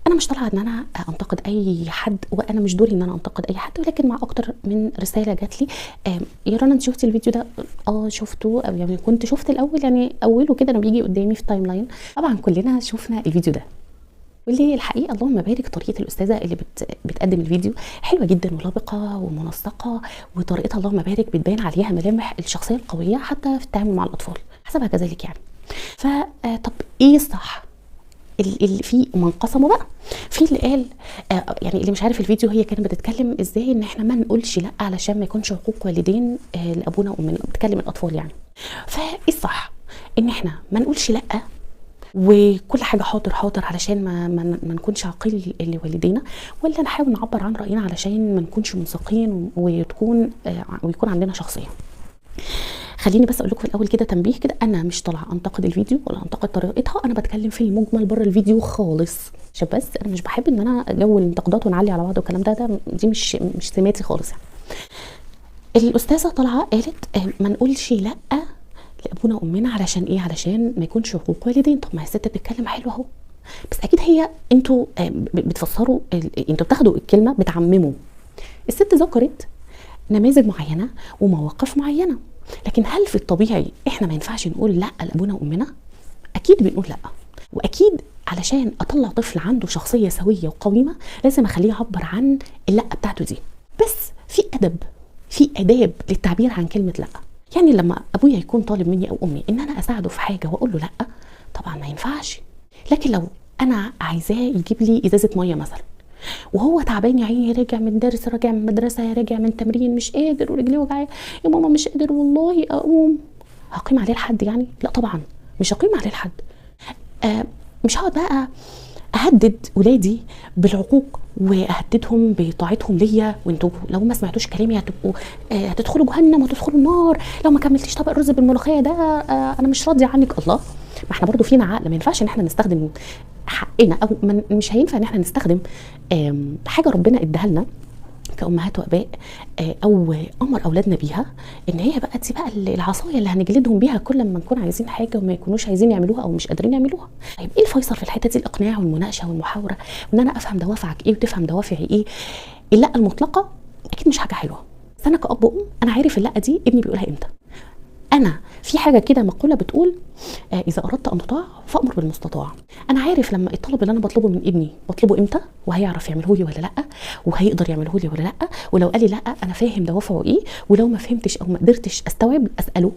انا مش طالعه ان انا انتقد اي حد، وانا مش دوري ان انا انتقد اي حد، ولكن مع اكتر من رساله جات لي. يا رنا انت شفتي الفيديو ده؟ شفته، او يعني كنت شفت الاول، يعني اوله كده انا بيجي قدامي في التايم لاين. طبعا كلنا شفنا الفيديو ده، واللي الحقيقه اللهم بارك طريقه الاستاذه اللي بتقدم الفيديو حلوه جدا ولبقه ومنسقه، وطريقتها اللهم بارك بتبين عليها ملامح الشخصيه القويه حتى في التعامل مع الاطفال، حسبها كذلك يعني. فطب ايه الصح؟ اللي فيه منقسموا بقى، في اللي قال يعني اللي مش عارف الفيديو، هي كانت بتتكلم ازاي ان احنا ما نقولش لا علشان ما يكونش حقوق والدين لابونا وامنا، بتتكلم الاطفال يعني. فايه الصح؟ ان احنا ما نقولش لا وكل حاجه حاضر حاضر علشان ما نكونش عاقين لوالدينا، ولا نحاول نعبر عن راينا علشان ما نكونش منساقين ويكون عندنا شخصيه؟ خليني بس اقول لكم في الاول كده تنبيه كده، انا مش طالعه انتقد الفيديو ولا انتقد طريقتها، انا بتكلم في المجمل بره الفيديو خالص، عشان بس انا مش بحب ان انا جو الانتقادات ونعلي على بعض والكلام دي مش سماتي خالص يعني. الاستاذه طالعه قالت ما نقولش لا لابونا وامنا علشان ايه؟ علشان ما يكونش حقوق والدين. طب ما هي الست بتتكلم حلو اهو، بس اكيد هي انتوا بتفسروا، انتوا بتاخدوا الكلمه بتعمموا. الست ذكرت نماذج معينه ومواقف معينه، لكن هل في الطبيعي احنا ما ينفعش نقول لا لابونا وامنا؟ اكيد بنقول لا، واكيد علشان اطلع طفل عنده شخصيه سويه وقويمه لازم اخليه يعبر عن اللا بتاعته دي. بس في اداب للتعبير عن كلمه لا. يعني لما ابويا يكون طالب مني او امي ان انا اساعده في حاجه واقول له لا، طبعا ما ينفعش. لكن لو انا عايزاه يجيب لي ازازه ميه مثلا، وهو تعبان يا عيني، راجع من درس، راجع من مدرسه، راجع من تمرين، مش قادر ورجليه وجعاه، يا ماما مش قادر والله اقوم، هقيم عليه الحد يعني؟ لا طبعا مش هقيم عليه الحد. مش هقعد بقى اهدد ولادي بالعقوق واهددهم بطاعتهم ليا، وانتوا لو ما سمعتوش كلامي هتبقوا هتدخلوا جهنم وهتدخلوا النار، لو ما كملتيش طبق الرز بالملوخيه ده انا مش راضيه عنك. الله، ما احنا برضو فينا عقل، ما ينفعش ان احنا نستخدم حقنا، او مش هينفع ان احنا نستخدم حاجه ربنا اداها لنا كأمهات وآباء أو أمر أولادنا بيها، إن هي بقى دي بقى العصاية اللي هنجلدهم بيها كل ما نكون عايزين حاجة وما يكونوش عايزين يعملوها أو مش قادرين يعملوها. طيب إيه الفيصل في الحتة دي؟ الإقناع والمناقشة والمحاورة، وإن أنا أفهم دوافعك إيه وتفهم دوافعي إيه. اللا المطلقة أكيد مش حاجة حلوة، بس أنا كأب وأم أنا عارف اللا دي ابني بيقولها إمتى. انا في حاجه كده مقوله بتقول اذا اردت ان تطاع فامر بالمستطاع. انا عارف لما الطلب اللي انا بطلبه من ابني بطلبه امتى، وهيعرف يعمله لي ولا لا، وهيقدر يعمله لي ولا لا، ولو قال لي لا انا فاهم دوافعه ايه، ولو ما فهمتش او ما قدرتش استوعب اساله.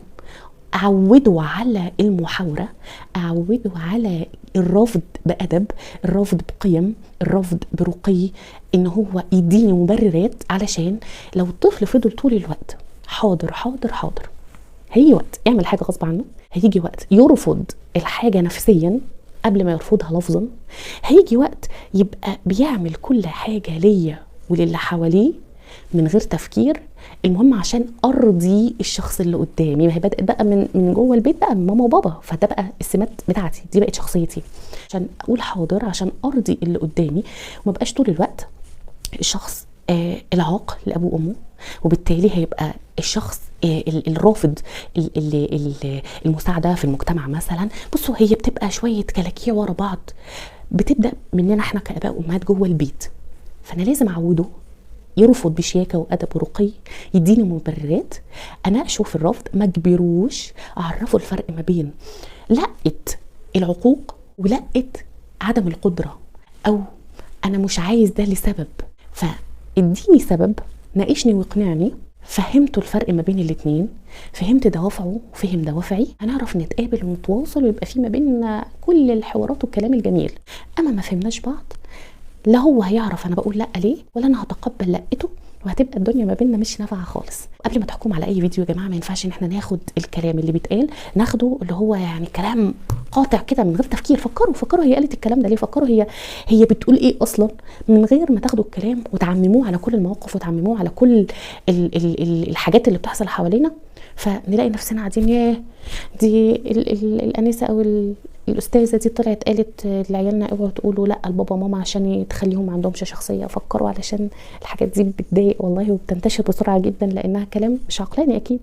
اعوده على المحاوره، اعوده على الرفض بادب، الرفض بقيم، الرفض برقي، ان هو يديني مبررات، علشان لو الطفل فضل طول الوقت حاضر حاضر حاضر، هيجي وقت يعمل حاجه غصب عنه، هيجي وقت يرفض الحاجه نفسيا قبل ما يرفضها لفظا، هيجي وقت يبقى بيعمل كل حاجه ليا وللي حواليه من غير تفكير، المهم عشان ارضي الشخص اللي قدامي. ما هي بدات بقى من جوه البيت بقى، من ماما وبابا، فده بقى السمات بتاعتي، دي بقت شخصيتي، عشان اقول حاضر عشان ارضي اللي قدامي، وما بقاش طول الوقت الشخص العاق لابوه وامه، وبالتالي هيبقى الشخص الرافض المساعده في المجتمع مثلا. بصوا هي بتبقى شويه كلاكيع ورا بعض، بتبدا مننا احنا كاباء وامهات جوه البيت. فانا لازم اعوده يرفض بشياكه وادب ورقي، يديني مبررات، اناقشه في الرفض، ما اجبروش، اعرفه الفرق ما بين لقت العقوق ولقت عدم القدره، او انا مش عايز ده لسبب، فاديني سبب، ناقشني واقنعني، فهمت الفرق ما بين الاتنين، فهمت دوافعه وفهم دوافعي، هنعرف نتقابل ونتواصل ويبقى في ما بيننا كل الحوارات والكلام الجميل. اما ما فهمناش بعض، لا هو هيعرف انا بقول لا ليه، ولا انا هتقبل لقته، وهتبقى الدنيا ما بيننا مش نافعه خالص. قبل ما تحكم على اي فيديو يا جماعه، ما ينفعش ان احنا ناخد الكلام اللي بيتقال ناخده اللي هو يعني كلام قاطع كده من غير تفكير. فكروا هي قالت الكلام ده ليه، فكروا هي بتقول ايه اصلا، من غير ما تاخدوا الكلام وتعمموه على كل المواقف وتعمموه على كل الحاجات اللي بتحصل حوالينا، فنلاقي نفسنا قاعدين ياه دي الانسه او الاستاذه دي طلعت قالت لعيالنا اوعوا تقولوا لا لبابا وماما عشان تخليهم ما عندهمش شخصيه. فكروا علشان الحاجات دي بتضايق والله وبتنتشر بسرعه جدا، لانها كلام مش عقلاني اكيد.